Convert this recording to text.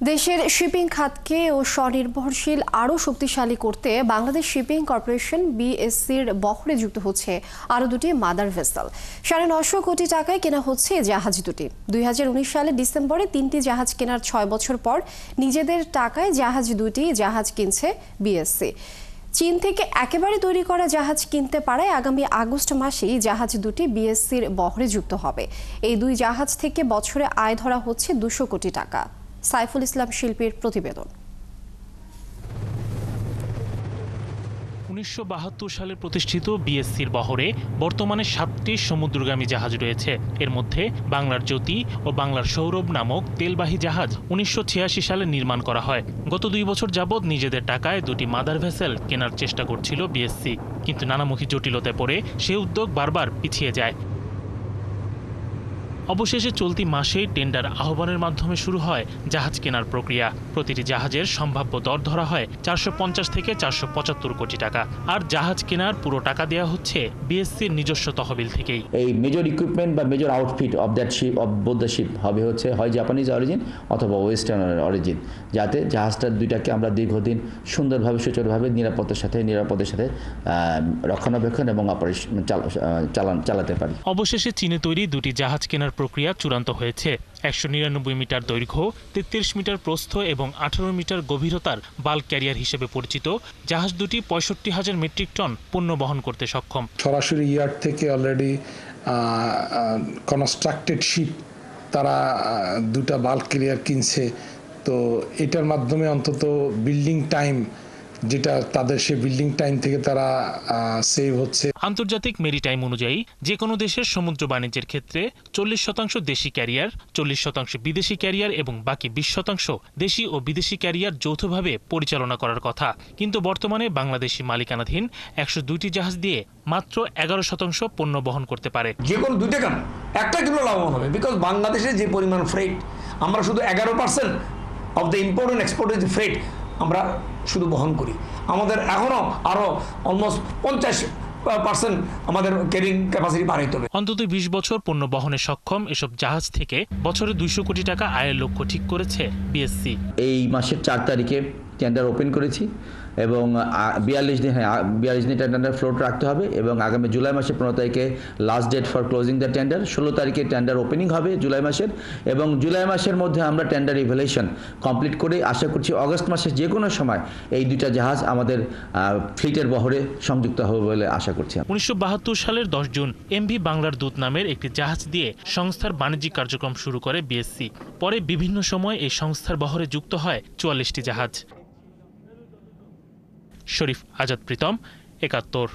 দেশের শিপিং খাতকে ও স্বনির্ভরশীল আরও শক্তিশালী করতে বাংলাদেশ শিপিং কর্পোরেশন বিএসসির বহরে যুক্ত হচ্ছে আরও দুটি মাদার ভেসেল। ৯৫০ কোটি টাকায় কেনা হচ্ছে জাহাজ দুটি। ২০১৯ সালের ডিসেম্বরে ৩টি জাহাজ কেনার ৬ বছর পর নিজেদের টাকায় জাহাজ কিনছে বিএসসি। চীন থেকে একেবারে তৈরি করা জাহাজ কিনতে পারায় আগামী আগস্ট মাসেই জাহাজ দুটি বিএসসির বহরে যুক্ত হবে। এই দুই জাহাজ থেকে বছরে আয় ধরা হচ্ছে ২০০ কোটি টাকা। সাইফুল ইসলাম শিল্পীর প্রতিবেদন। ১৯৭২ সালে প্রতিষ্ঠিত বিএসসির বহরে বর্তমানে ৭টি সমুদ্রগামী জাহাজ রয়েছে। এর মধ্যে বাংলার জ্যোতি ও বাংলার সৌরভ নামক তেলবাহী জাহাজ ১৯৮৬ সালে নির্মাণ করা হয়। গত ২ বছর যাবৎ নিজেদের টাকায় দুটি মাদার ভেসেল কেনার চেষ্টা করছিল বিএসসি, কিন্তু নানামুখী জটিলতায় পড়ে সে উদ্যোগ বারবার পিছিয়ে যায়। অবশেষে চলতি মাসেই টেন্ডার আহ্বানের মাধ্যমে শুরু হয় জাহাজ কেনার প্রক্রিয়া। প্রতিটি জাহাজের সম্ভাব্য দর ধরা হয় 450 থেকে 475 কোটি টাকা। আর জাহাজ কেনার পুরো টাকা দেওয়া হচ্ছে বিএসসির নিজস্ব তহবিল থেকেই। এই মেজর ইকুইপমেন্ট বা major outfit of that ship of both the ship হবে হচ্ছে হয় জাপানিজ অরিজিন অথবা ওয়েস্টার্ন অরিজিন, যাতে জাহাজটার দুইটাকে আমরা দীর্ঘদিন সুন্দরভাবে সুচারুভাবে নিরাপত্তার সাথে রক্ষণাবেক্ষণ এবং অপারেশন চালাতে পারি। অবশেষে চীনে তৈরি দুটি জাহাজ কেনার প্রক্রিয়া চূড়ান্ত হয়েছে। ১৯৯ মিটার দৈর্ঘ্য, ৩৩ মিটার প্রস্থ এবং ১৮ মিটার গভীরতার বাল্ক ক্যারিয়ার হিসেবে পরিচিত জাহাজ দুটি ৬৫,০০০ মেট্রিক টন পণ্য বহন করতে সক্ষম। সরাসরি ইয়ার্ড থেকে অলরেডি কনস্ট্রাক্টেড শিপ তারা দুটা বাল্ক ক্যারিয়ার কিনছে। তো এটার মাধ্যমে অন্তত বিল্ডিং টাইম, যেটা তাদের সে বিল্ডিং টাইম থেকে তারা সেভ হচ্ছে। আন্তর্জাতিক মেরিটাইম অনুযায়ী যে কোনো দেশের সমুদ্র বাণিজ্যের ক্ষেত্রে 40% দেশি ক্যারিয়ার, 40% বিদেশি ক্যারিয়ার এবং বাকি 20% দেশি ও বিদেশি ক্যারিয়ার যৌথভাবে পরিচালনা করার কথা। কিন্তু বর্তমানে বাংলাদেশি মালিকানাধীন 102টি জাহাজ দিয়ে মাত্র 11% পণ্য বহন করতে পারে। যে কোনো দুইটা কেন একটা কিলো লাভবান হবে, বিকজ বাংলাদেশে যে পরিমাণ ফ্রেট, আমরা শুধু 11% of the import and export is freight আমরা শুধু বহন করি। আমাদের এখনো আরো অলমোস্ট 50% আমাদের ক্যারিং ক্যাপাসিটি বাড়াইতে হবে। অন্তত 20 বছর পণ্য বহনে সক্ষম এসব জাহাজ থেকে বছরে 200 কোটি টাকা আয়ের লক্ষ্য ঠিক করেছে বিএসসি। এই মাসের 4 তারিখে টেন্ডার ওপেন করেছি এবং 42 দিন টেন্ডার ফ্লোট রাখতে হবে এবং আগামী জুলাই মাসের 15 তারিখে last date for closing the tender. 16 তারিখে টেন্ডার ওপেনিং হবে জুলাই মাসের, এবং জুলাই মাসের মধ্যে আমরা টেন্ডার ইভ্যালুয়েশন কমপ্লিট করে আশা করছি অগস্ট মাসের যে কোনো সময় এই দুইটা জাহাজ আমাদের ফ্লিটের বহরে সংযুক্ত হবে বলে আশা করছি। 1972 সালের 10 জুন এমভি বাংলার দূত নামের একটি জাহাজ দিয়ে সংস্থার বাণিজ্যিক কার্যক্রম শুরু করে বিএসসি। পরে বিভিন্ন সময় এই সংস্থার বহরে যুক্ত হয় 44টি জাহাজ। শরীফ আজাদ প্রীতম, ৭১।